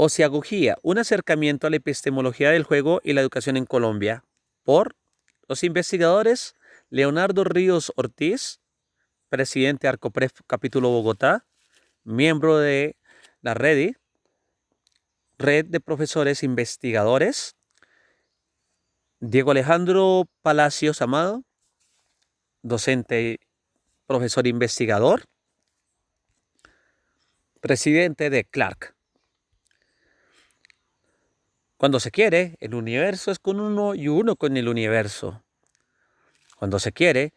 Ociagogía, un acercamiento a la epistemología del juego y la educación en Colombia, por los investigadores Leonardo Ríos Ortiz, presidente Arcopref Capítulo Bogotá, miembro de la Red de Profesores Investigadores, Diego Alejandro Palacios Amado, docente, profesor investigador, presidente de Clark. Cuando se quiere, el universo es con uno y uno con el universo. Cuando se quiere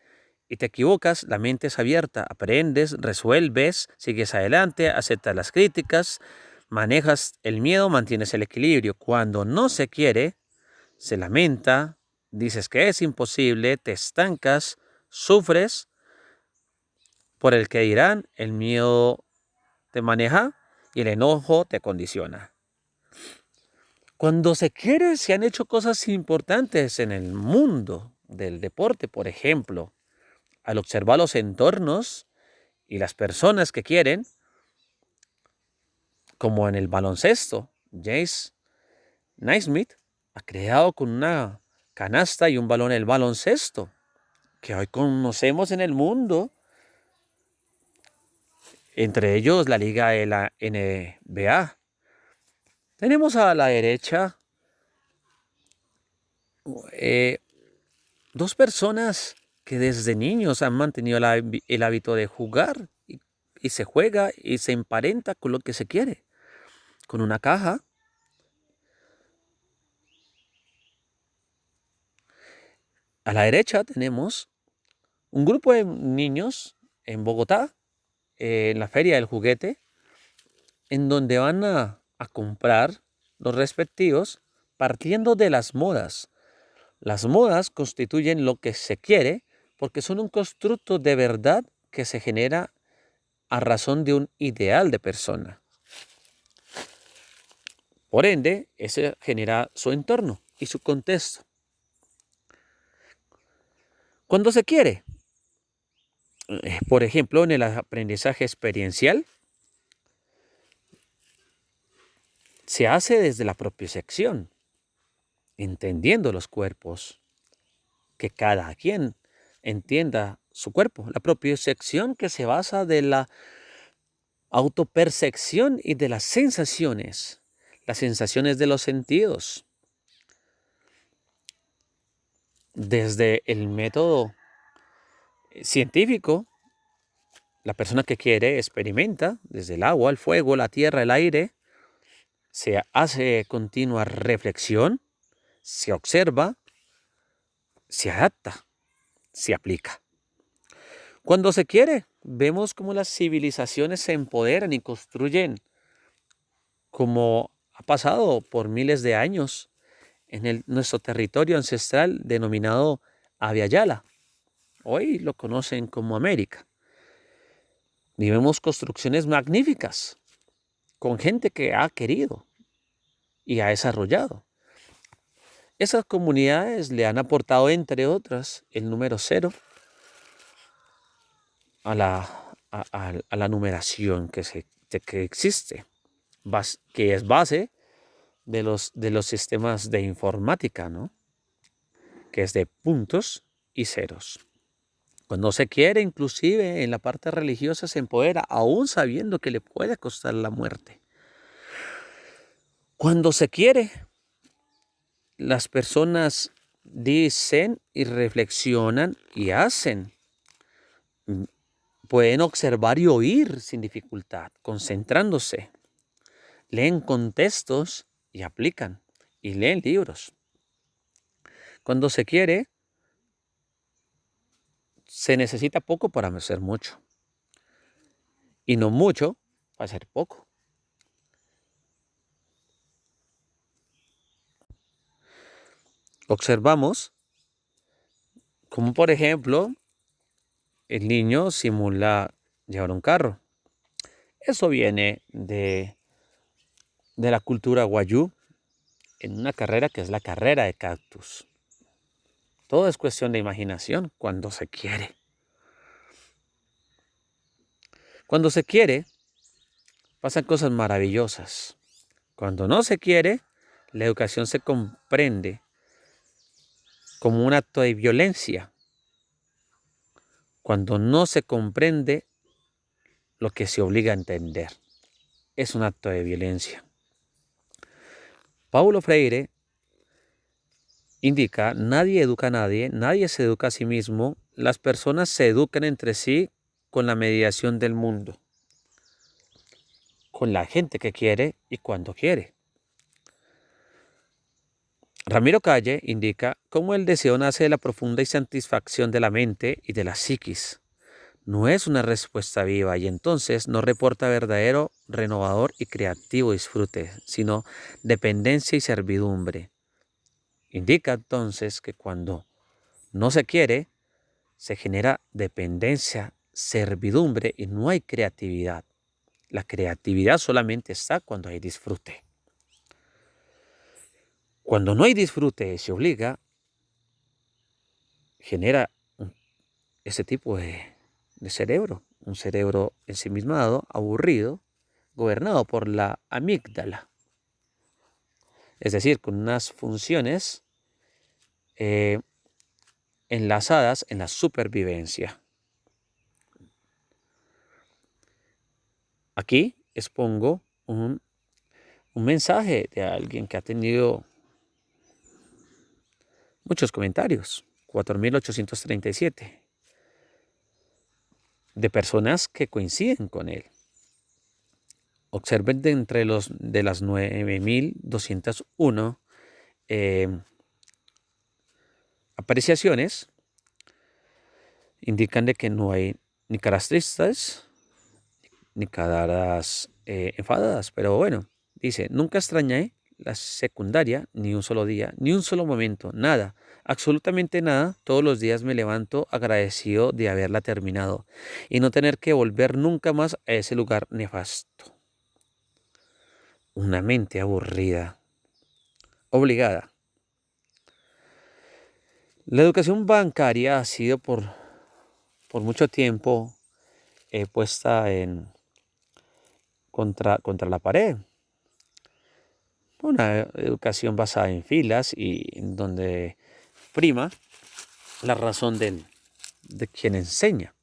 y te equivocas, la mente es abierta, aprendes, resuelves, sigues adelante, aceptas las críticas, manejas el miedo, mantienes el equilibrio. Cuando no se quiere, se lamenta, dices que es imposible, te estancas, sufres por el que dirán, el miedo te maneja y el enojo te condiciona. Cuando se quiere, se han hecho cosas importantes en el mundo del deporte, por ejemplo, al observar los entornos y las personas que quieren, como en el baloncesto, James Naismith ha creado con una canasta y un balón el baloncesto, que hoy conocemos en el mundo, entre ellos la liga de la NBA. Tenemos a la derecha dos personas que desde niños han mantenido el hábito de jugar y se juega y se emparenta con lo que se quiere, con una caja. A la derecha tenemos un grupo de niños en Bogotá, en la Feria del Juguete, en donde van a comprar los respectivos partiendo de las modas. Las modas constituyen lo que se quiere porque son un constructo de verdad que se genera a razón de un ideal de persona. Por ende, ese genera su entorno y su contexto. Cuando se quiere, por ejemplo, en el aprendizaje experiencial, se hace desde la propiocepción, entendiendo los cuerpos, que cada quien entienda su cuerpo. La propiocepción que se basa de la autopercepción y de las sensaciones de los sentidos. Desde el método científico, la persona que quiere experimenta desde el agua, el fuego, la tierra, el aire, se hace continua reflexión, se observa, se adapta, se aplica. Cuando se quiere, vemos cómo las civilizaciones se empoderan y construyen, como ha pasado por miles de años en nuestro territorio ancestral denominado Abya-Yala. Hoy lo conocen como América. Y vemos construcciones magníficas con gente que ha querido y ha desarrollado. Esas comunidades le han aportado, entre otras, el número 0 a la numeración que existe, que es base de los sistemas de informática, ¿no? Que es de puntos y ceros. Cuando se quiere, inclusive en la parte religiosa, se empodera, aún sabiendo que le puede costar la muerte. Cuando se quiere, las personas dicen y reflexionan y hacen. Pueden observar y oír sin dificultad, concentrándose. Leen contextos y aplican. Y leen libros. Cuando se quiere, se necesita poco para hacer mucho. Y no mucho para hacer poco. Observamos como, por ejemplo, el niño simula llevar un carro. Eso viene de la cultura wayuu en una carrera que es la carrera de cactus. Todo es cuestión de imaginación cuando se quiere. Cuando se quiere, pasan cosas maravillosas, Cuando no se quiere, la educación se comprende como un acto de violencia. Cuando no se comprende lo que se obliga a entender, es un acto de violencia. Paulo Freire indica, nadie educa a nadie, nadie se educa a sí mismo, las personas se educan entre sí con la mediación del mundo, con la gente que quiere y cuando quiere. Ramiro Calle indica cómo el deseo nace de la profunda insatisfacción de la mente y de la psiquis. No es una respuesta viva y entonces no reporta verdadero, renovador y creativo disfrute, sino dependencia y servidumbre. Indica entonces que cuando no se quiere, se genera dependencia, servidumbre y no hay creatividad. La creatividad solamente está cuando hay disfrute. Cuando no hay disfrute y se obliga, genera ese tipo de cerebro, un cerebro ensimismado, aburrido, gobernado por la amígdala, es decir, con unas funciones enlazadas en la supervivencia. Aquí expongo un mensaje de alguien que ha tenido muchos comentarios, 4.837, de personas que coinciden con él. Observen de las 9.201 apreciaciones, indican de que no hay ni caras tristes, ni caras enfadadas, pero bueno, dice, nunca extrañé la secundaria, ni un solo día, ni un solo momento, nada, absolutamente nada. Todos los días me levanto agradecido de haberla terminado y no tener que volver nunca más a ese lugar nefasto. Una mente aburrida, obligada. La educación bancaria ha sido por mucho tiempo puesta contra la pared. Una educación basada en filas y en donde prima la razón de quien enseña,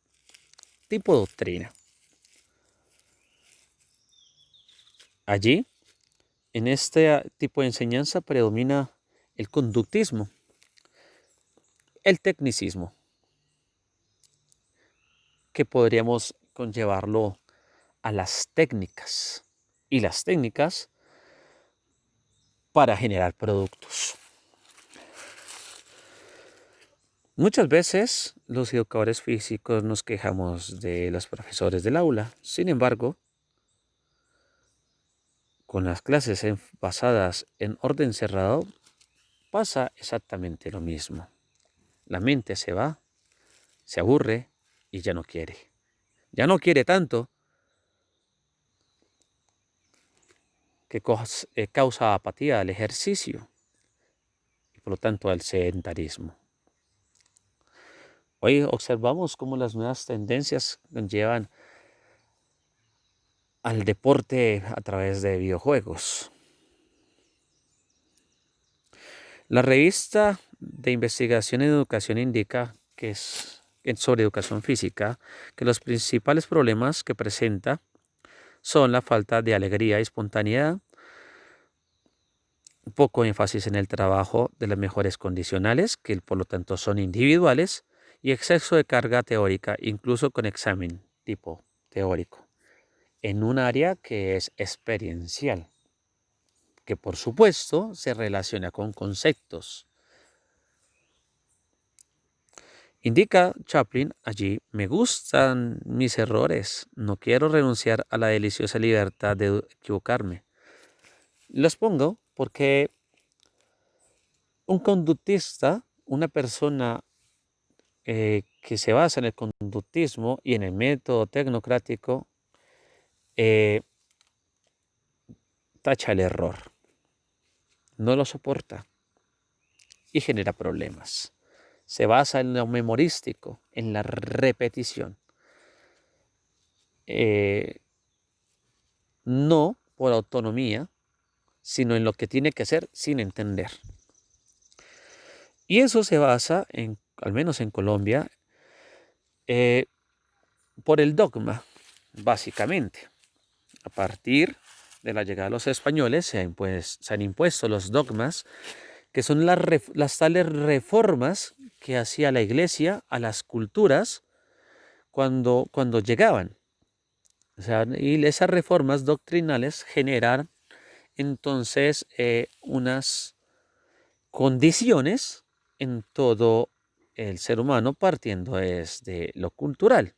tipo doctrina. Allí, en este tipo de enseñanza predomina el conductismo, el tecnicismo, que podríamos conllevarlo a las técnicas, y las técnicas para generar productos. Muchas veces los educadores físicos nos quejamos de los profesores del aula. Sin embargo, con las clases basadas en orden cerrado, pasa exactamente lo mismo. La mente se va, se aburre y ya no quiere. Ya no quiere tanto que causa apatía al ejercicio y por lo tanto al sedentarismo. Hoy observamos cómo las nuevas tendencias llevan al deporte a través de videojuegos. La revista de investigación en educación indica que sobre educación física, que los principales problemas que presenta son la falta de alegría y espontaneidad, poco énfasis en el trabajo de las mejores condicionales, que por lo tanto son individuales, y exceso de carga teórica, incluso con examen tipo teórico, en un área que es experiencial, que por supuesto se relaciona con conceptos. Indica Chaplin allí, me gustan mis errores, no quiero renunciar a la deliciosa libertad de equivocarme. Los pongo porque un conductista, una persona que se basa en el conductismo y en el método tecnocrático, tacha el error, no lo soporta y genera problemas. Se basa en lo memorístico, en la repetición. No por autonomía, sino en lo que tiene que ser sin entender. Y eso se basa, al menos en Colombia, por el dogma, básicamente. A partir de la llegada de los españoles se han impuesto los dogmas, que son las tales reformas que hacía la Iglesia a las culturas cuando llegaban. O sea, y esas reformas doctrinales generan entonces unas condiciones en todo el ser humano partiendo desde lo cultural.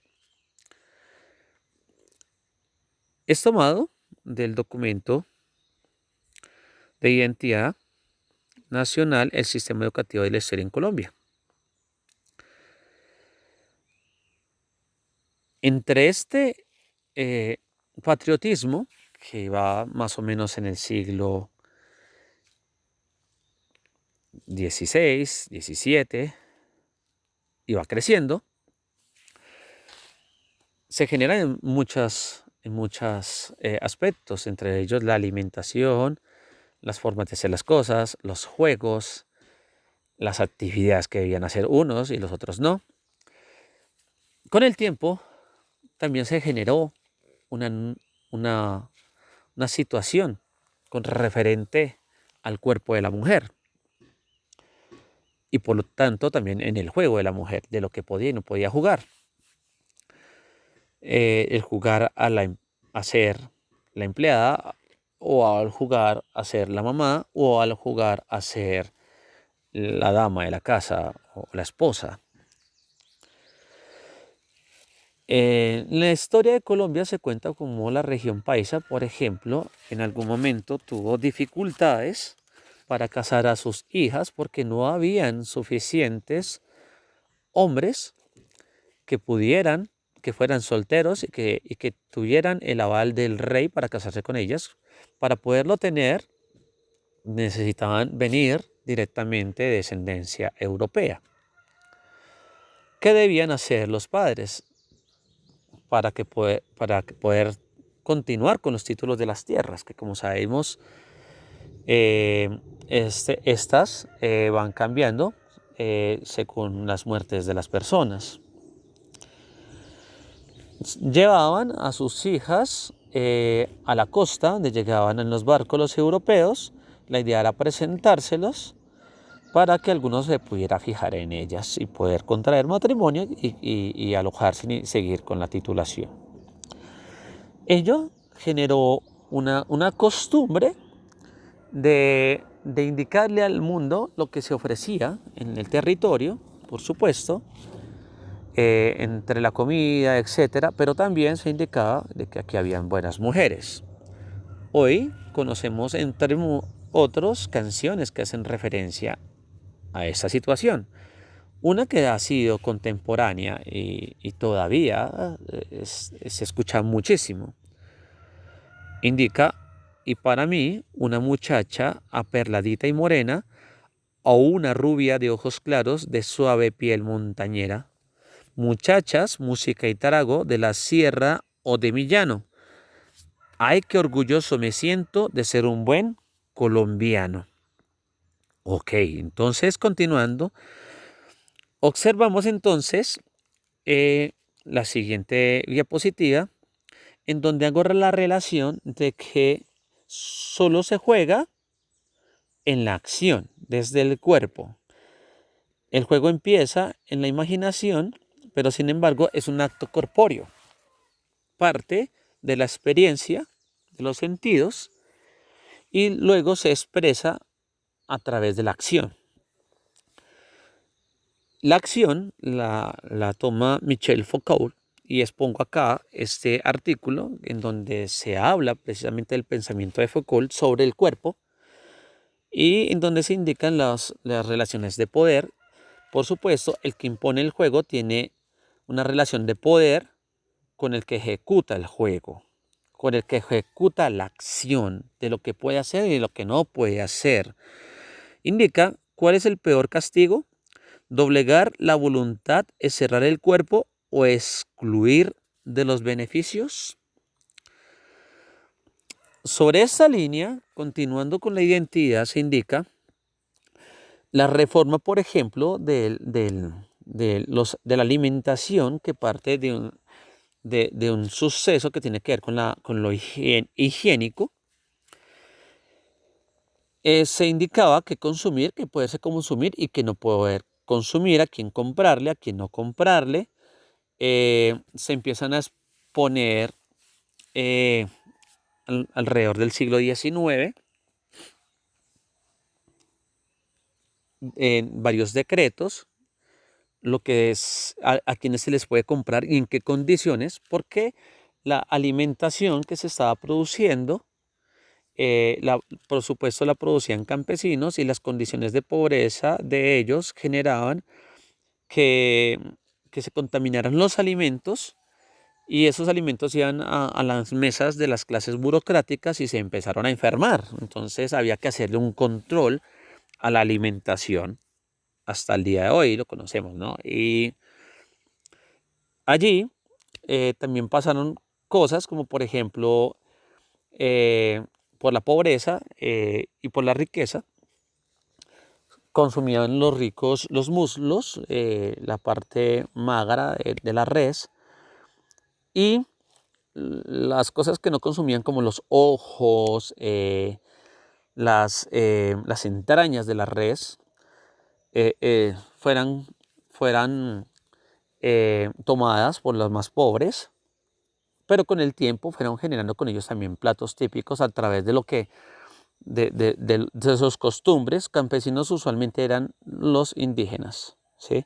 Es tomado del documento de identidad nacional el sistema educativo de la historia en Colombia. Entre este patriotismo, que va más o menos en el siglo XVI, XVII, y va creciendo, se genera en muchos aspectos, entre ellos la alimentación, las formas de hacer las cosas, los juegos, las actividades que debían hacer unos y los otros no. Con el tiempo también se generó una situación con referente al cuerpo de la mujer y por lo tanto también en el juego de la mujer, de lo que podía y no podía jugar. El jugar a ser la empleada, o al jugar a ser la mamá, o al jugar a ser la dama de la casa o la esposa. En la historia de Colombia se cuenta como la región paisa, por ejemplo, en algún momento tuvo dificultades para casar a sus hijas porque no habían suficientes hombres que fueran solteros y que tuvieran el aval del rey para casarse con ellas. Para poderlo tener, necesitaban venir directamente de descendencia europea. ¿Qué debían hacer los padres para poder continuar con los títulos de las tierras? Que como sabemos, estas van cambiando según las muertes de las personas. Llevaban a sus hijas a la costa, donde llegaban en los barcos los europeos. La idea era presentárselos para que alguno se pudiera fijar en ellas y poder contraer matrimonio y alojarse y seguir con la titulación. Ello generó una costumbre de indicarle al mundo lo que se ofrecía en el territorio, por supuesto, entre la comida, etcétera, pero también se indicaba de que aquí habían buenas mujeres. Hoy conocemos entre otros canciones que hacen referencia a esta situación. Una que ha sido contemporánea y todavía se escucha muchísimo. Indica, y para mí, una muchacha aperladita y morena, o una rubia de ojos claros de suave piel montañera. Muchachas, música y tarago de la sierra o de mi llano. Ay, qué orgulloso me siento de ser un buen colombiano. Ok, entonces continuando, observamos entonces la siguiente diapositiva, en donde hago la relación de que solo se juega en la acción, desde el cuerpo. El juego empieza en la imaginación, pero sin embargo es un acto corpóreo. Parte de la experiencia de los sentidos y luego se expresa a través de la acción. La acción la toma Michel Foucault y expongo acá este artículo en donde se habla precisamente del pensamiento de Foucault sobre el cuerpo y en donde se indican las relaciones de poder. Por supuesto, el que impone el juego tiene una relación de poder con el que ejecuta el juego, con el que ejecuta la acción de lo que puede hacer y de lo que no puede hacer. Indica cuál es el peor castigo. Doblegar la voluntad es cerrar el cuerpo o excluir de los beneficios. Sobre esta línea, continuando con la identidad, se indica la reforma, por ejemplo, de la alimentación que parte de un suceso que tiene que ver con lo higiénico. Se indicaba que consumir, que poderse consumir y que no poder consumir, a quién comprarle, a quién no comprarle. Se empiezan a exponer alrededor del siglo XIX en varios decretos lo que es a quienes se les puede comprar y en qué condiciones, porque la alimentación que se estaba produciendo, por supuesto la producían campesinos y las condiciones de pobreza de ellos generaban que, que se contaminaran los alimentos y esos alimentos iban a las mesas de las clases burocráticas y se empezaron a enfermar. Entonces había que hacerle un control a la alimentación. Hasta el día de hoy lo conocemos, ¿no? Y allí también pasaron cosas como por ejemplo por la pobreza y por la riqueza consumían los ricos los muslos, la parte magra de la res y las cosas que no consumían como los ojos, las entrañas de la res fueran tomadas por los más pobres, pero con el tiempo fueron generando con ellos también platos típicos a través de lo que de sus costumbres. Campesinos usualmente eran los indígenas, ¿sí?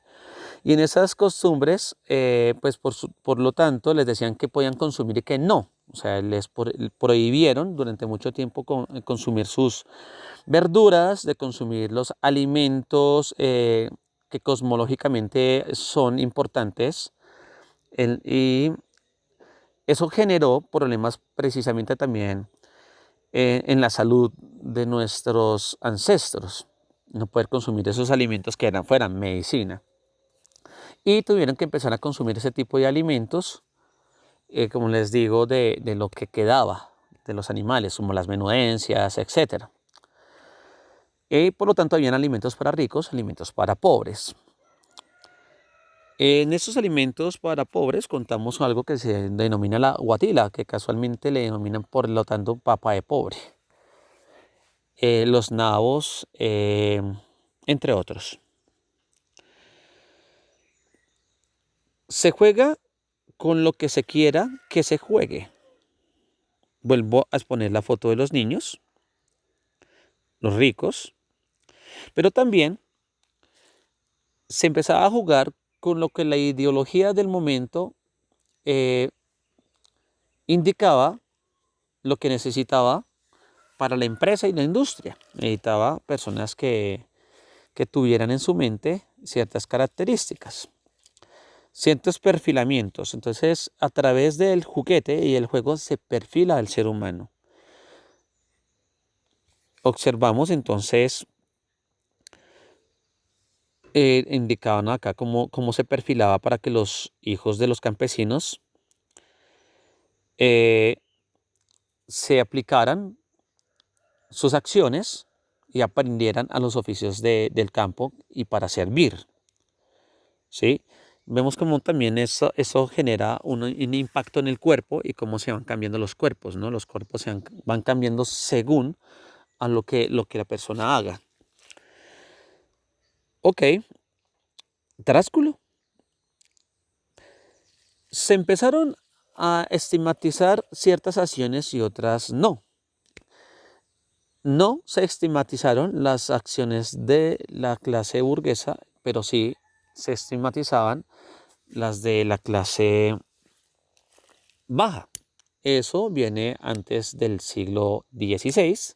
Y en esas costumbres, pues por lo tanto, les decían que podían consumir y que no. O sea, les prohibieron durante mucho tiempo consumir sus verduras, de consumir los alimentos que cosmológicamente son importantes. Y eso generó problemas precisamente también en la salud de nuestros ancestros, no poder consumir esos alimentos que fueran medicina. Y tuvieron que empezar a consumir ese tipo de alimentos, como les digo, de lo que quedaba de los animales, como las menudencias, etc. Y por lo tanto, habían alimentos para ricos, alimentos para pobres. En estos alimentos para pobres contamos algo que se denomina la guatila, que casualmente le denominan por lo tanto papa de pobre. Los nabos, entre otros. Se juega con lo que se quiera que se juegue. Vuelvo a exponer la foto de los niños, los ricos, pero también se empezaba a jugar con lo que la ideología del momento eh, indicaba lo que necesitaba para la empresa y la industria. Necesitaba personas que tuvieran en su mente ciertas características, ciertos perfilamientos. Entonces, a través del juguete y el juego se perfila al ser humano. Observamos entonces, indicaban acá cómo se perfilaba para que los hijos de los campesinos eh, se aplicaran sus acciones y aprendieran a los oficios del campo y para servir. ¿Sí? Vemos cómo también eso genera un impacto en el cuerpo y cómo se van cambiando los cuerpos, ¿no? Los cuerpos van cambiando según a lo que la persona haga. Ok, trásculo. Se empezaron a estigmatizar ciertas acciones y otras no. No se estigmatizaron las acciones de la clase burguesa, pero sí se estigmatizaban las de la clase baja. Eso viene antes del siglo XVI.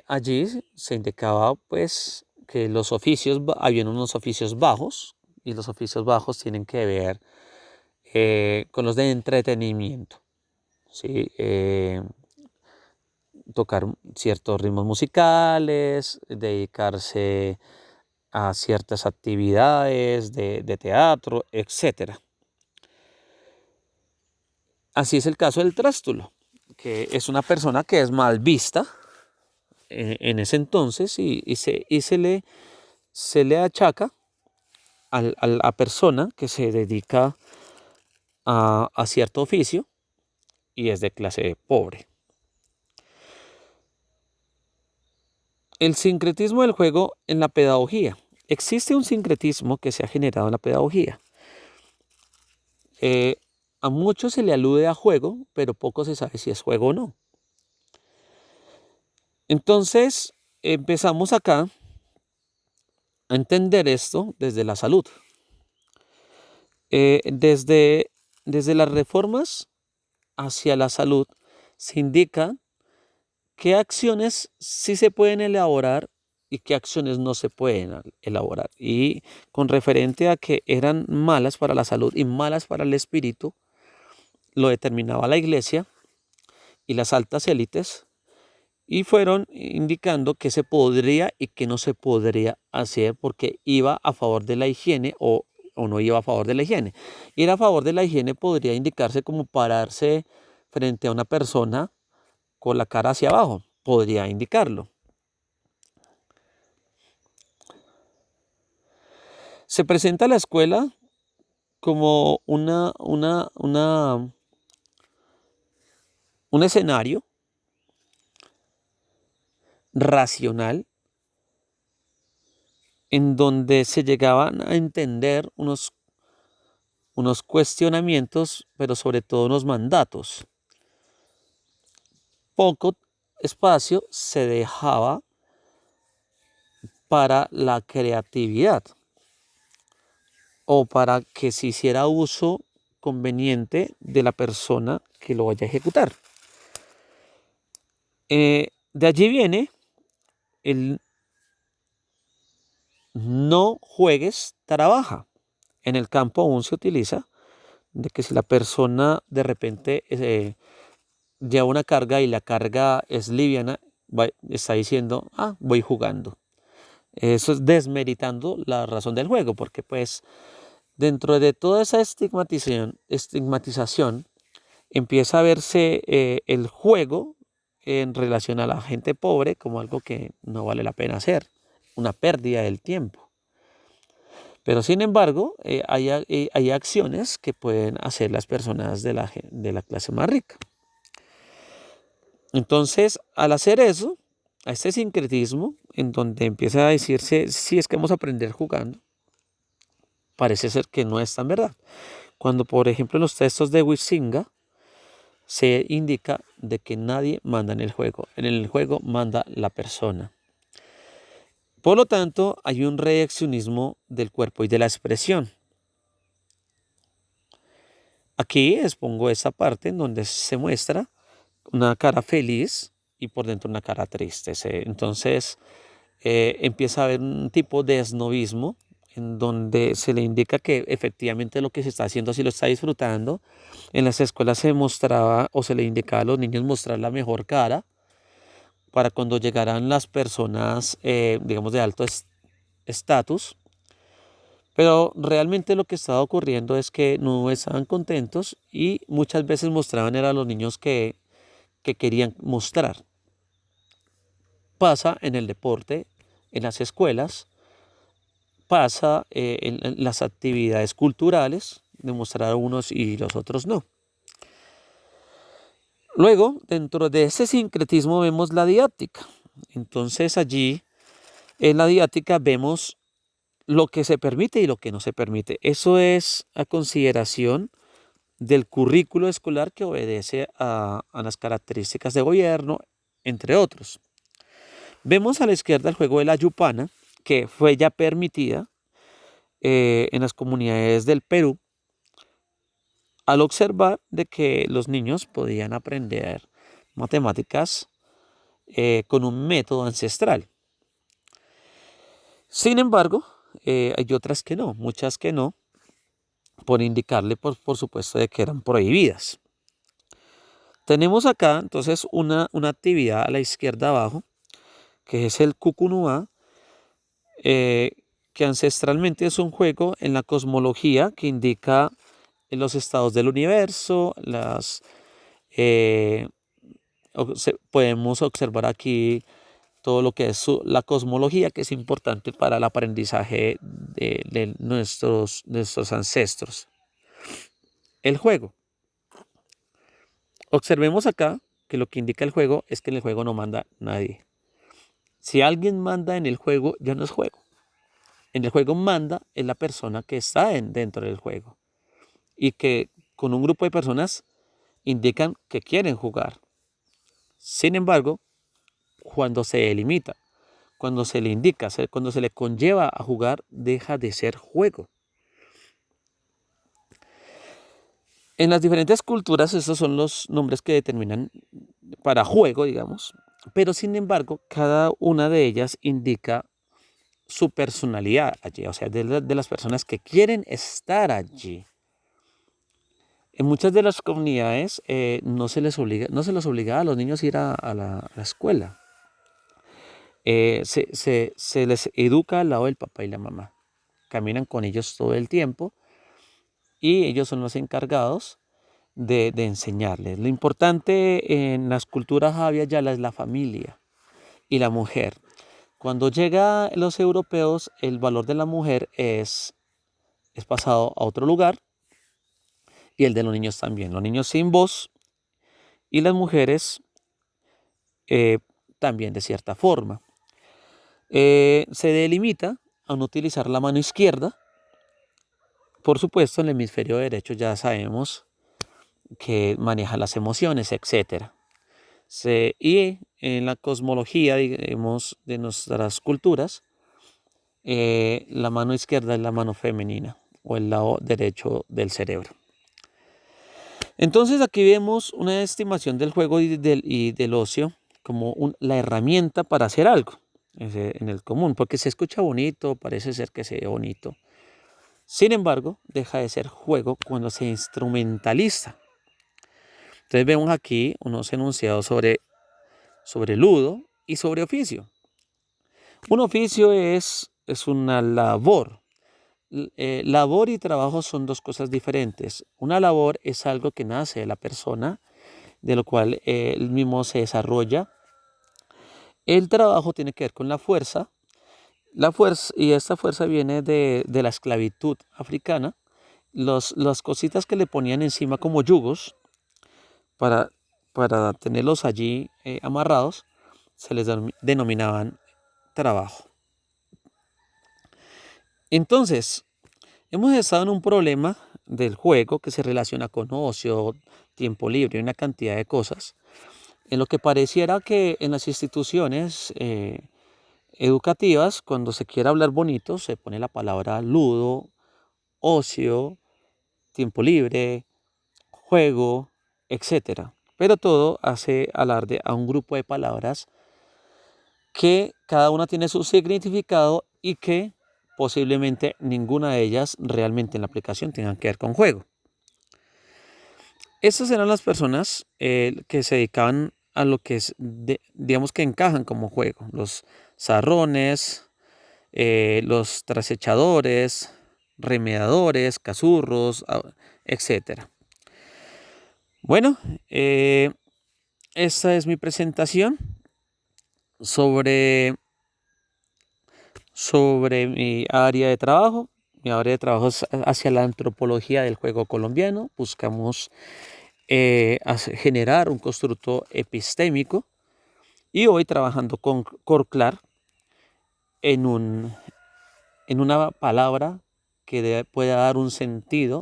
Allí se indicaba pues que los oficios, habían unos oficios bajos y los oficios bajos tienen que ver con los de entretenimiento, ¿sí? Tocar ciertos ritmos musicales, dedicarse a ciertas actividades de teatro, etc. Así es el caso del trástulo, que es una persona que es mal vista en ese entonces se le achaca a la persona que se dedica a cierto oficio y es de clase pobre. El sincretismo del juego en la pedagogía. Existe un sincretismo que se ha generado en la pedagogía. A muchos se le alude a juego, pero poco se sabe si es juego o no. Entonces, empezamos acá a entender esto desde la salud. Desde las reformas hacia la salud se indica qué acciones sí se pueden elaborar y qué acciones no se pueden elaborar. Y con referente a que eran malas para la salud y malas para el espíritu, lo determinaba la iglesia y las altas élites, y fueron indicando qué se podría y qué no se podría hacer porque iba a favor de la higiene o no iba a favor de la higiene. Ir a favor de la higiene podría indicarse como pararse frente a una persona con la cara hacia abajo, podría indicarlo. Se presenta la escuela como un escenario racional en donde se llegaban a entender unos cuestionamientos, pero sobre todo unos mandatos. Poco espacio se dejaba para la creatividad o para que se hiciera uso conveniente de la persona que lo vaya a ejecutar. De allí viene el no juegues, trabaja. En el campo aún se utiliza de que si la persona de repente lleva una carga y la carga es liviana, está diciendo, voy jugando. Eso es desmeritando la razón del juego, porque pues dentro de toda esa estigmatización empieza a verse el juego en relación a la gente pobre como algo que no vale la pena hacer, una pérdida del tiempo. Pero sin embargo, hay acciones que pueden hacer las personas de la clase más rica. Entonces, al hacer eso, a este sincretismo, en donde empieza a decirse, si es que vamos a aprender jugando, parece ser que no es tan verdad. Cuando, por ejemplo, en los textos de Huizinga, se indica de que nadie manda en el juego manda la persona. Por lo tanto, hay un reaccionismo del cuerpo y de la expresión. Aquí expongo esa parte en donde se muestra una cara feliz y por dentro una cara triste. Entonces empieza a haber un tipo de esnovismo en donde se le indica que efectivamente lo que se está haciendo, si lo está disfrutando, en las escuelas se mostraba o se le indicaba a los niños mostrar la mejor cara para cuando llegaran las personas, digamos, de alto estatus. Pero realmente lo que estaba ocurriendo es que no estaban contentos y muchas veces mostraban a los niños que querían mostrar. Pasa en el deporte, en las escuelas, pasa en las actividades culturales, demostrar unos y los otros no. Luego, dentro de ese sincretismo vemos la didáctica. Entonces allí, en la didáctica vemos lo que se permite y lo que no se permite. Eso es a consideración del currículo escolar que obedece a las características de gobierno, entre otros. Vemos a la izquierda el juego de la yupana, que fue ya permitida en las comunidades del Perú, al observar de que los niños podían aprender matemáticas con un método ancestral. Sin embargo, hay otras que no, muchas que no, por indicarle, por supuesto, de que eran prohibidas. Tenemos acá entonces una actividad a la izquierda abajo, que es el cucunúa, que ancestralmente es un juego en la cosmología que indica los estados del universo, podemos observar aquí todo lo que es la cosmología, que es importante para el aprendizaje de nuestros ancestros. El juego. Observemos acá que lo que indica el juego es que en el juego no manda nadie. Si alguien manda en el juego, ya no es juego. En el juego manda es la persona que está dentro del juego y que con un grupo de personas indican que quieren jugar. Sin embargo, cuando se delimita, cuando se le indica, cuando se le conlleva a jugar, deja de ser juego. En las diferentes culturas, esos son los nombres que determinan para juego, digamos, pero sin embargo, cada una de ellas indica su personalidad allí, o sea, de las personas que quieren estar allí. En muchas de las comunidades no se les obliga a los niños a ir a la escuela. Se les educa al lado del papá y la mamá. Caminan con ellos todo el tiempo y ellos son los encargados de enseñarles. Lo importante en las culturas Abya Yala es la familia y la mujer. Cuando llegan los europeos, el valor de la mujer es pasado a otro lugar y el de los niños también. Los niños sin voz y las mujeres también de cierta forma. Se delimita a no utilizar la mano izquierda. Por supuesto, en el hemisferio derecho ya sabemos que maneja las emociones, etc. Y en la cosmología, digamos, de nuestras culturas, la mano izquierda es la mano femenina o el lado derecho del cerebro. Entonces aquí vemos una estimación del juego y del ocio como la herramienta para hacer algo en el común, porque se escucha bonito, parece ser que se ve bonito. Sin embargo, deja de ser juego cuando se instrumentaliza. Entonces vemos aquí unos enunciados sobre ludo y sobre oficio. Un oficio es una labor. Labor y trabajo son dos cosas diferentes. Una labor es algo que nace de la persona, de lo cual él mismo se desarrolla. El trabajo tiene que ver con la fuerza. Y esta fuerza viene de la esclavitud africana. Las cositas que le ponían encima como yugos para tenerlos allí amarrados, se les denominaban trabajo. Entonces, hemos estado en un problema del juego que se relaciona con ocio, tiempo libre y una cantidad de cosas, en lo que pareciera que en las instituciones educativas, cuando se quiere hablar bonito, se pone la palabra ludo, ocio, tiempo libre, juego, etc. Pero todo hace alarde a un grupo de palabras que cada una tiene su significado y que posiblemente ninguna de ellas realmente en la aplicación tengan que ver con juego. Estas eran las personas que se dedicaban a lo que es, digamos que encajan como juego. Los zarrones, los trasechadores, remedadores, cazurros, etc. Bueno, esta es mi presentación sobre mi área de trabajo. Mi área de trabajo es hacia la antropología del juego colombiano. Buscamos generar un constructo epistémico y hoy trabajando con Corclar en una palabra que pueda dar un sentido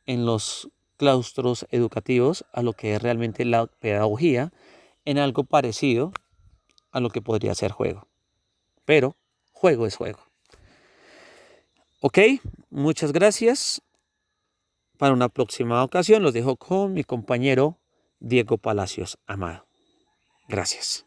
en los claustros educativos a lo que es realmente la pedagogía, en algo parecido a lo que podría ser juego. Pero juego es juego. Ok, muchas gracias. Para una próxima ocasión los dejo con mi compañero Diego Palacios Amado. Gracias.